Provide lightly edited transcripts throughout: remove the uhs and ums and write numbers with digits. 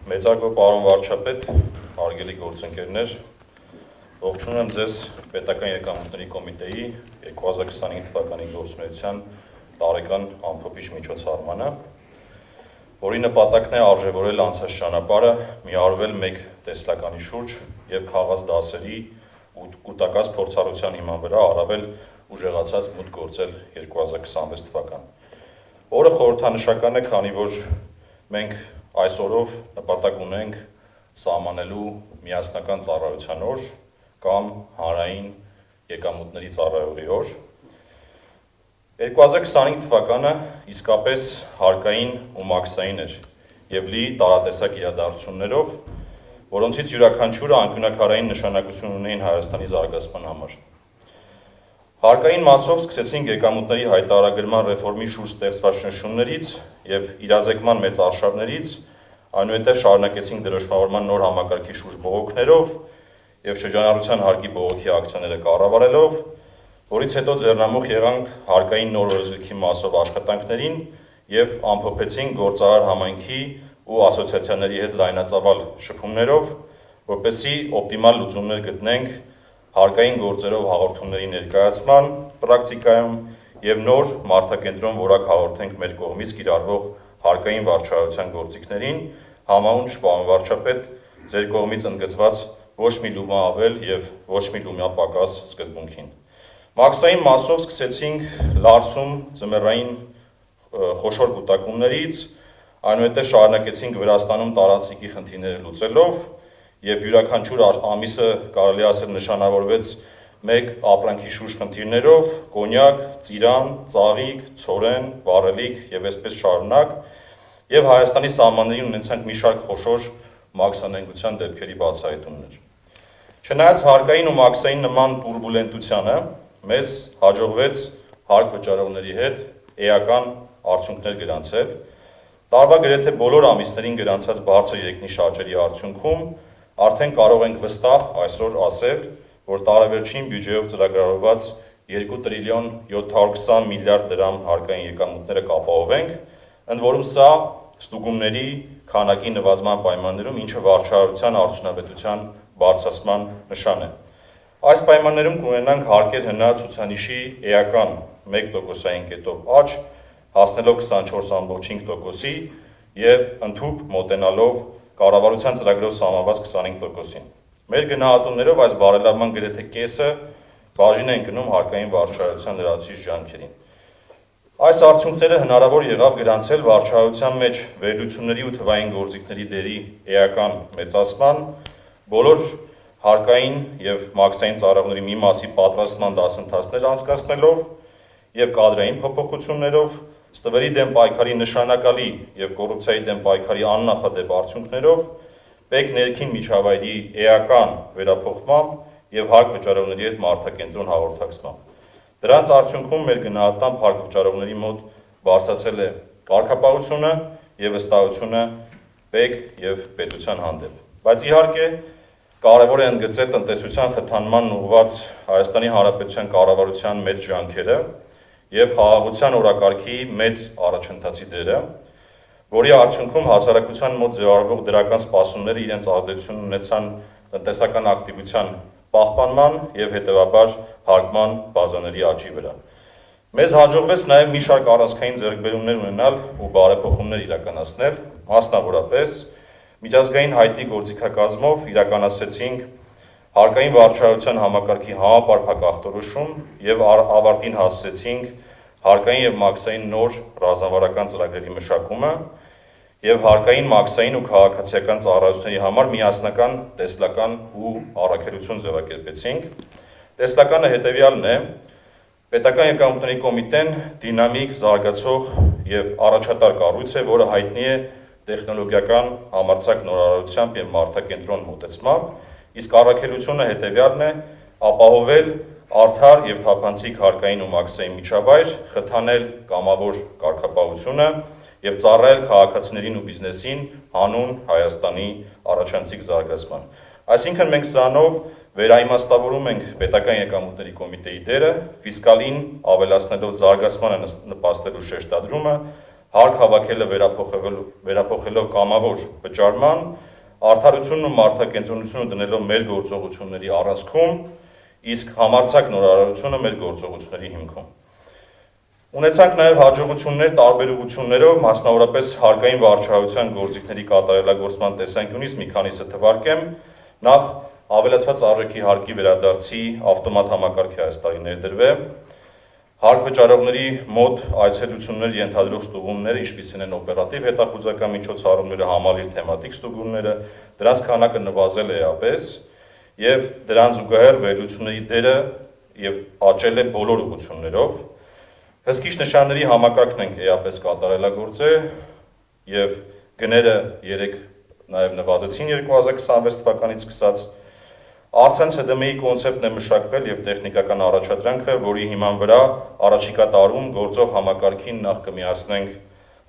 Մեծարգո պարոն վարչապետ, հարգելի գործընկերներ, ողջունում եմ ձեզ Պետական եկամուտների կոմիտեի 2025 թվականի գործունեության տարեկան ամփոփիչ միջոցառմանը, որի նպատակն է արժևորել անցած ճանապարհը, միավորվել մեկ տեսլականի շուրջ եւ քաղաք դասերի ու կուտակած փորձառության հիման վրա առավել ուժեղացած մուտք գործել 2026 թվական։ Օրը խորհրդանշական է, քանի որ մենք այս օրով նպատակ ունենք սահմանելու միասնական ծառայության օր կամ հանրային եկամուտների ծառայողի օր։ 2025 թվականը իսկապես հարկային ու մաքսային էր եւ լի տարատեսակ իրադարձություններով, որոնցից յուրաքանչյուրը անկյունաքարային նշանակություն ունեին Հայաստանի զարգացման համար։ Հարկային մասով սկսեցինք եկամուտների հայտարարագրման ռեֆորմի շուրջ ստեղծված ճնշումներից եւ իրազեկման մեծ արշավներից, այնուհետև շարունակեցինք դրոշմավորման նոր համակարգի շուրջ բողոքներով եւ շրջանառության հարկի բողոքի ակցիաները կառավարելով, որից հետո ձեռնամուխ եղանք հարկային նոր օրենսգրքի մասով աշխատանքներին եւ ամփոփեցինք գործարար համայնքի ու ասոցիացիաների հետ լայնածավալ շփումներով, որպեսզի օպտիմալ լուծումներ գտնենք հարկային գործերով հաղորդումների ներկայացման պրակտիկայում եւ նոր մարդակենտրոն որակ հաղորդենք մեր կողմից կիրառվող հարկային վարչահայտության գործիքներին, համահունչ պարոն վարչապետ, ձեր կողմից ընդգծված ոչ մի լումա ավել եւ ոչ մի լումա պակաս սկզբունքին։ Մաքսային մասով սկսեցինք Լարսում ձմեռային խոշոր կուտակումներից, այնուհետև շարունակեցինք Վրաստանում տարածքի խնդիրները լուծելով եւ յուրաքանչյուր ամիսը կարելի ասել նշանավորվեց մեկ ապրանքի շուրջ խնդիրներով՝ կոնյակ, ծիրան, ծաղիկ, ցորեն, վառելիք եւ այսպես շարունակ, եւ Հայաստանի սահմաններին ունեցանք մի շարք խոշոր մաքսանենգության դեպքերի բացահայտումներ։ Չնայած հարկային ու մաքսային նման տուրբուլենտությանը, մեզ հաջողվեց հարկ վճարողների հետ էական արդյունքներ գրանցել։ Տարվա գրեթե բոլոր ամիսներին գրանցած բարձր երկնի շարժերի արդյունքում արդեն կարող ենք վստահ այսօր ասել, որ տարեվերջին բյուջեով ծրագրավորված 2 տրիլիոն 720 միլիարդ դրամ հարկային եկամուտները կապահովենք, ընդ որում սա ստուգումների քանակի նվազման պայմաններում, ինչը վարչահարության արդյունավետության բարձրացման նշան է։ Այս պայմաններում կունենանք հարկեր ՀՆԱ ցուցանիշի էական 1%-ային կետով աճ, հասնելով 24.5%-ի եւ ընդհուպ մոտենալով կառավարության ծրագրով սահմանված 25%-ին։ Մեր գնահատումներով այս բարելավման գրեթե կեսը բաժին են գնում հարկային վարչահայտության լրացուցիչ ջանքերին։ Այս արդյունքները հնարավոր եղավ գրանցել վարչահայտության մեջ վերլուծությունների ու թվային գործիքների դերի էական մեծացման, բոլոր հարկային եւ մաքսային ծառայողների մի մասի պատրաստման դասընթացներ անցկացնելով եւ կադրային փոփոխություններով, ստվերի դեմ պայքարի նշանակալի եւ կոռուպցիայի դեմ պայքարի աննախադեպ արդյունքներով, պետք ներքին միջավայրի էական վերափոխմամբ եւ հարկ վճարողների հետ մարդակենտրոն հաղորդակցմամբ։ Դրանց արդյունքում մեր գնահատությամբ հարկ վճարողների մոտ բարձրացել է կարգապահությունը եւ վստահությունը պետք եւ պետության հանդեպ։ Բայց իհարկե կարևոր է ընդգծել տնտեսության խթանման ուղղված Հայաստանի Հանրապետության կառավարության մեծ ջանքերը եւ խաղաղության օրակարգի մեծ առաջընթացի դերը, որի արդյունքում հասարակության մոտ ձևավորվող դրական սպասումները իրենց ազդեցություն ունեցան տնտեսական ակտիվության պահպանման եւ հետեւաբար հարկման բազաների աճի վրա։ Մեզ հաջողվեց նաեւ մի շարք առանցքային ձեռքբերումներ ունենալ ու բարեփոխումներ իրականացնել, մասնավորապես միջազգային հայտնի գործիքակազմով իրականացրեցինք հարկային վարչահայտության համակարգի համապարփակ ախտորոշում եւ ավարտին հասցրեցինք հարկային եւ մաքսային նոր ռազմավարական ծրագրերի մշակումը եւ հարկային, մաքսային ու քաղաքացիական ծառայությունների համար միասնական տեսլական ու առաքելություն ձևակերպեցինք։ Տեսլականը հետեւյալն է. Պետական եկամուտների կոմիտեն դինամիկ, զարգացող եւ առաջատար կառույց է, որը հայտնի է տեխնոլոգիական համարձակ նորարարությամբ եւ մարդակենտրոն մոտեցմամբ, իսկ առաքելությունը հետեւյալն է՝ ապահովել արդար եւ թափանցիկ հարկային ու մաքսային միջավայր, խթանել կամավոր կարգապահությունը եւ ծառայել քաղաքացիներին ու բիզնեսին հանուն Հայաստանի առաջանցիկ զարգացման։ Այսինքն մենք սրանով վերաիմաստավորում ենք Պետական եկամուտների կոմիտեի դերը, ֆիսկալին ավելացնելով զարգացմանը նպաստելու շեշտադրումը, հարկ հավաքելը վերափոխելով կամավոր վճարման, արդարությունն ու մարդակենտրոնությունը դնելով մեր գործողությունների առանցքում, իսկ համարձակ նորարարությունը մեր գործողությունների հիմքում։ Ունեցանք նաև հաջողություններ տարբեր ուղղություններով, մասնավորապես հարկային վարչահայության գործիքների կատարելագործման տեսանկյունից մի քանիսը թվարկեմ, նախ ավելացված արժեքի հարկի վերադարձի ավտոմատ համակարգի այս տարի ներդրվեց, հարկ վճարողների մոտ այցելություններ ենթադրող ստուգումները, ինչպիսին են օպերատիվ հետախուզական միջոցառումները, համալիր թեմատիկ ստուգումները, դրանց քանակը նվազել է էապես, եւ դրան զուգահեռ վերլուծությունների դերը եւ աճել է բոլոր ուղղություններով։ Հսկիչ նշանների համակարգն ենք էապես կատարելագործել եւ գները 3 նաեւ նվազեցին 2026 թվականից սկսած։ Առցանց ՀԴՄ-ի կոնցեպտն է մշակվել եւ տեխնիկական առաջադրանքը, որի հիման վրա առաջիկա տարում գործող համակարգին նախ կմիացնենք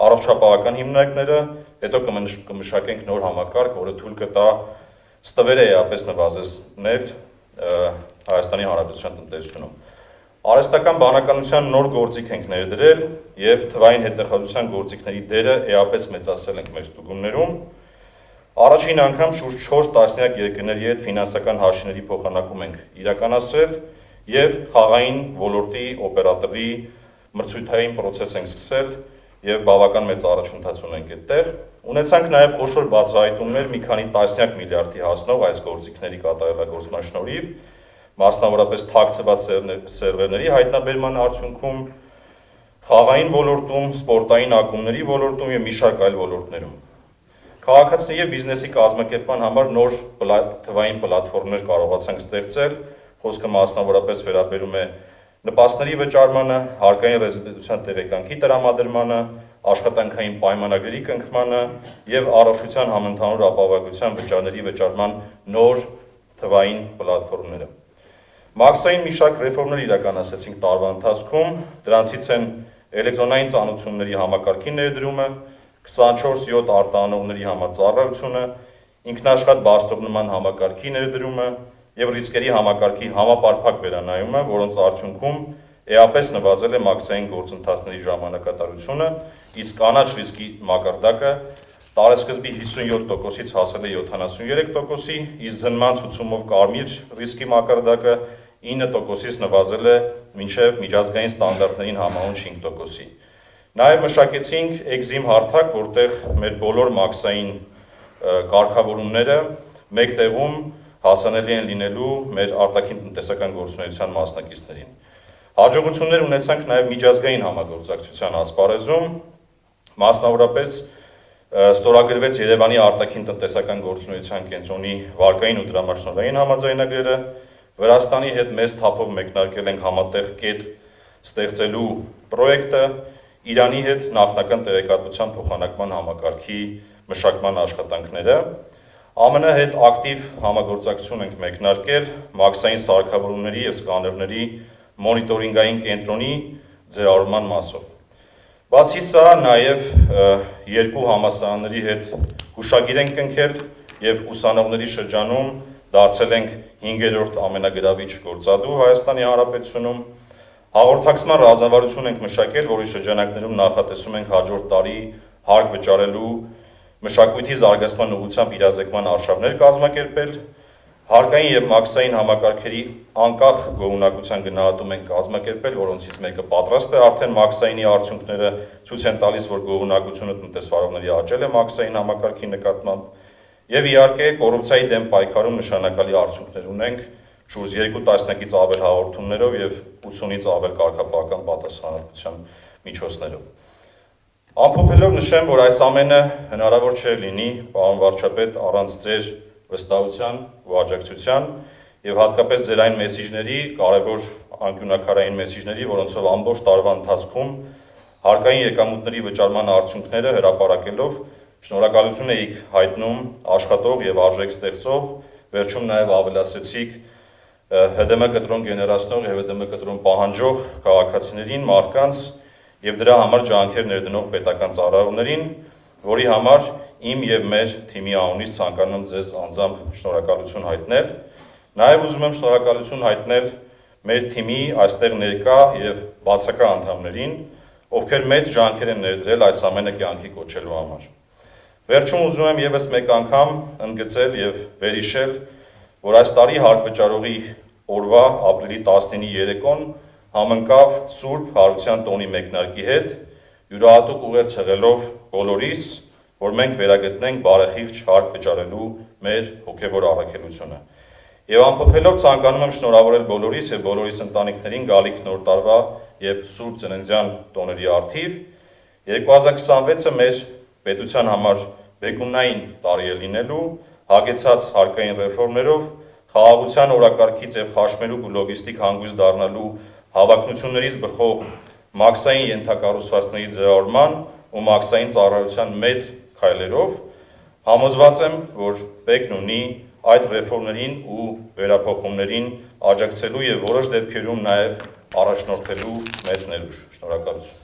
առողջապահական հիմնարկները, հետո կմշակենք նոր համակարգ, որը թույլ կտա ստվերը էապես նվազեցնել Հայաստանի Հանրապետության տնտեսությունում։ Արհեստական բանականության նոր գործիք ենք ներդրել եւ թվային հետախուզության գործիքների դերը էապես մեծացել ենք մեր ստուգումներում։ Առաջին անգամ շուրջ 4 տասնյակ երկրների հետ ֆինանսական հաշիվների փոխանակում ենք իրականացրել եւ խաղային ոլորտի օպերատորի մրցույթային process ենք սկսել եւ բավական մեծ առաջընթաց ունենք այդտեղ։ Ունեցանք նաեւ խոշոր բացահայտումներ մի քանի տասնյակ միլիարդի հասնող այս գործիքների կատարելագործման շնորհիվ, մասնավորապես թաքցված սերվերների հայտնաբերման արդյունքում, խաղային ոլորտում, սպորտային ակումբների ոլորտում եւ մի շարք այլ ոլորտներում։ Քաղաքացիների եւ բիզնեսի կազմակերպման համար նոր թվային պլատֆորմներ կարողացանք ստեղծել, խոսքը մասնավորապես վերաբերում է նպաստների վճարմանը, հարկային ռեզիդենտության տեղեկանքի տրամադրմանը, աշխատանքային պայմանագրերի կնքմանը եւ առողջության համընդհանուր ապահովության վճարների վճարման նոր թվային պլատֆորմները։ Մաքսային մի շարք ռեֆորմներ իրականացրեցինք տարվա ընթացքում, դրանցից են էլեկտրոնային ծանոթությունների համակարգի ներդրումը, 24/7 արտահանողների համար ծառայությունը, ինքնաշխատ բարձրողնման համակարգի ներդրումը եւ ռիսկերի համակարգի համապարփակ վերանայումը, որոնց արդյունքում էապես նվազել է մաքսային գործընթացների ժամանակատարությունը, իսկ կանաչ ռիսկի մակարդակը տարեսկզբի 57%-ից հասել է 73%-ի, իսկ զննման ցուցումով կարմիր ռիսկի մակարդակը 9%-ից նվազել է մինչև միջազգային ստանդարտներին համահունչ 5%-ի։ Նաև մշակեցինք Exim հարթակ, որտեղ մեր բոլոր մաքսային կարգավորումները մեկ տեղում հասանելի են լինելու մեր արտաքին տնտեսական գործունեության մասնակիցներին։ Հաջողություններ ունեցանք նաև միջազգային համագործակցության ասպարեզում, մասնավորապես ստորագրվեց Երևանի արտաքին տնտեսական գործունեության կենտրոնի վարկային ու դրամաշնորհային համաձայնագրերը, Վրաստանի հետ մեծ թափով մեկնարկել ենք համատեղ կետ ստեղծելու պրոյեկտը, Իրանի հետ նախնական տեղեկատվության փոխանակման համակարգի մշակման աշխատանքները, ԱՄՆ հետ ակտիվ համագործակցություն ենք մեկնարկել մաքսային սարքավորումների եւ սկաներների մոնիտորինգային կենտրոնի ձեռարման մասով։ Բացի սա, նաեւ երկու համալսարանների հետ հուշագիր ենք կնքել եւ ուսանողների շրջանում դարձել ենք 5-րդ ամենագրավիչ գործադու Հայաստանի Հանրապետությունում։ Հաղորդակցման ռազմավարություն ենք մշակել, որի շրջանակներում նախատեսում ենք հաջորդ տարի հարկ վճարելու մշակույթի զարգացման ուղղությամբ իրազեկման արշավներ կազմակերպել, հարկային եւ մաքսային համակարգերի անկախ գոհունակության գնահատում ենք կազմակերպել, որոնցից մեկը պատրաստ է արդեն մաքսայինի արդյունքները ցույց են տալիս, որ գոհունակությունը տնտեսվարողների աճել է մաքսային համակարգի նկատմամբ, եւ իհարկե կոռուպցիայի դեմ պայքարում նշանակալի արդյունքներ ունենք շուրջ 2 տասնյակից ավել հաղորդումներով եւ 80-ից ավել կարգապահական պատասխանատվության միջոցներով։ Ամփոփելով նշեմ, որ այս ամենը հնարավոր չէ լինի, պարոն վարչապետ, առանց ձեր վստահության ու աջակցության եւ հատկապես ձեր այն մեսիջների, կարեւոր անկյունակարային մեսիջների, որոնցով ամբողջ տարվա ընթացքում հարկային եկամուտների վճարման արդյունքները հրապարակելով շնորհակալություն եք հայտնում աշխատող եւ արժեք ստեղծող, վերջում նաեւ ավելացրեցիք ՀԴՄ կտրոն գեներացնող եւ ՀԴՄ կտրոն պահանջող քաղաքացիներին, մարդկանց եւ դրա համար ջանքեր ներդնող պետական ծառայողներին, որի համար իմ եւ մեր թիմի անունից ցանկանում եմ ձեզ անձամբ շնորհակալություն հայտնել։ Նաեւ ուզում եմ շնորհակալություն հայտնել մեր թիմի այստեղ ներկա եւ բացակա անդամներին, ովքեր մեծ ջանքեր են ներդրել այս ամենը կյանքի կոչելու համար։ Վերջում ուզում եմ եւս մեկ անգամ ընդգծել եւ վերհիշել, որ այս տարի հարկվճարողի օրվա ապրիլի 19-ի երեկոն համընկավ Սուրբ Հարության տոնի մեկնարկի հետ, յուրահատուկ ուղերձ հղելով բոլորիս, որ մենք վերագտնենք բարեխիղճ հարկ վճարելու մեր հոգևոր առաքելությունը։ Եվ ամփոփելով ցանկանում եմ շնորհավորել բոլորիս եւ բոլորիս ընտանիքներին գալիք նոր տարվա եւ Սուրբ Ծննդյան տոների առթիվ 2026-ը մեր պետության համար բեկումնային տարի է լինելու, հագեցած հարկային ռեֆորմներով, խաղաղության օրակարգից եւ խաշմերուկ ու լոգիստիկ հանգույց դառնալու հավակնություններից բխող մաքսային ենթակառուցվածքների ձևավորման ու մաքսային ծառայության մեծ քայլերով համոզված եմ, որ պետք ունի այդ ռեֆորմներին ու վերափոխումներին աջակցելու եւ որոշ դեպքերում նաեւ առաջնորդելու մեծ ներուժ։ Շնորհակալություն։